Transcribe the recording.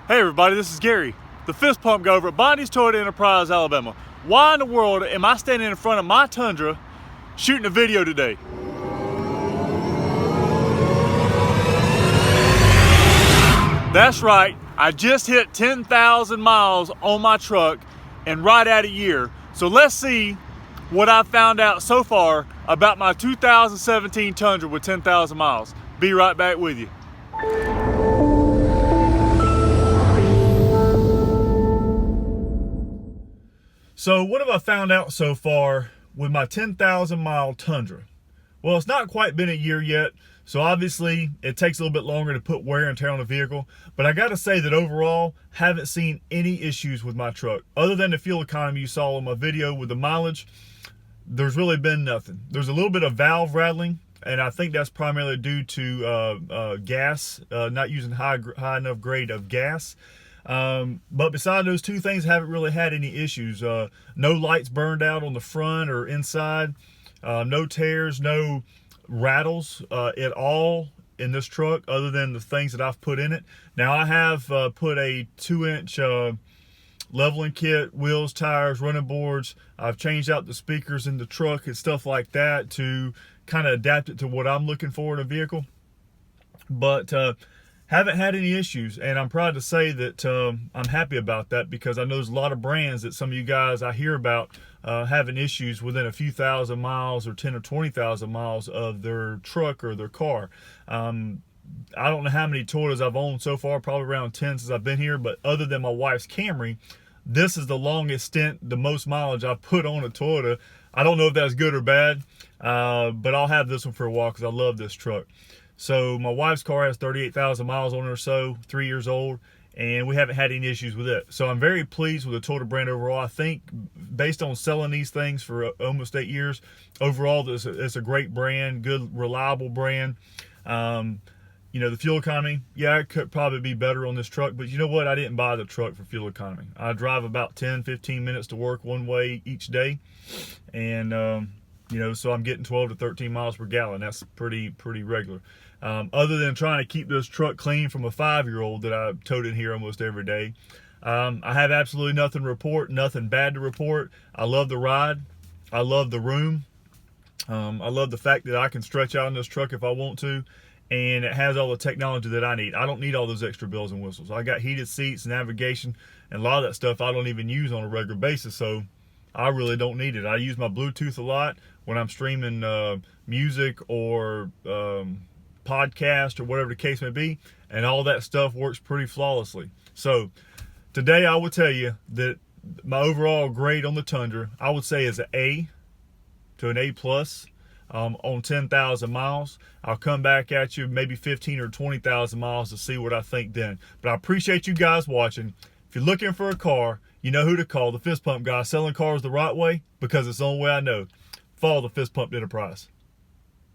Hey everybody, this is Gary, the fist pump guy over at Bondy's Toyota Enterprise, Alabama. Why in the world am I standing in front of my Tundra shooting a video today? That's right, I just hit 10,000 miles on my truck and right at a year. So let's see what I've found out so far about my 2017 Tundra with 10,000 miles. Be right back with you. So what have I found out so far with my 10,000 mile Tundra? Well, it's not quite been a year yet, so obviously it takes a little bit longer to put wear and tear on the vehicle, but I gotta say that overall, haven't seen any issues with my truck. Other than the fuel economy you saw in my video with the mileage, there's really been nothing. There's a little bit of valve rattling, and I think that's primarily due to gas, not using high enough grade of gas. But beside those two things, I haven't really had any issues. No lights burned out on the front or inside, no tears, no rattles at all in this truck other than the things that I've put in it. Now I have put a 2-inch leveling kit, wheels, tires, running boards. I've changed out the speakers in the truck and stuff like that to kind of adapt it to what I'm looking for in a vehicle. But haven't had any issues, and I'm proud to say that I'm happy about that, because I know there's a lot of brands that some of you guys I hear about having issues within a few thousand miles or 10 or 20,000 miles of their truck or their car. I don't know how many Toyotas I've owned so far, probably around 10 since I've been here, but other than my wife's Camry, this is the longest stint, the most mileage I've put on a Toyota. I don't know if that's good or bad, but I'll have this one for a while because I love this truck. So my wife's car has 38,000 miles on it or so, 3 years old, and we haven't had any issues with it. So I'm very pleased with the Toyota brand overall. I think based on selling these things for almost 8 years, overall it's a great brand, good, reliable brand. You know, the fuel economy, yeah, it could probably be better on this truck, but you know what? I didn't buy the truck for fuel economy. I drive about 10, 15 minutes to work one way each day, and you know, so I'm getting 12 to 13 miles per gallon. That's pretty regular. Other than trying to keep this truck clean from a 5-year-old that I towed in here almost every day, I have absolutely nothing to report, nothing bad to report. I love the ride. I love the room. I love the fact that I can stretch out in this truck if I want to, and it has all the technology that I need. I don't need all those extra bells and whistles. I got heated seats, navigation, and a lot of that stuff I don't even use on a regular basis, so I really don't need it. I use my Bluetooth a lot when I'm streaming music or podcast or whatever the case may be, and all that stuff works pretty flawlessly. So today I would tell you that my overall grade on the Tundra, I would say, is an A to an A plus on 10,000 miles. I'll come back at you maybe 15 or 20,000 miles to see what I think then. But I appreciate you guys watching. If you're looking for a car, you know who to call. The Fist Pump Guy, selling cars the right way, because it's the only way I know. Follow the Fist Pump Enterprise.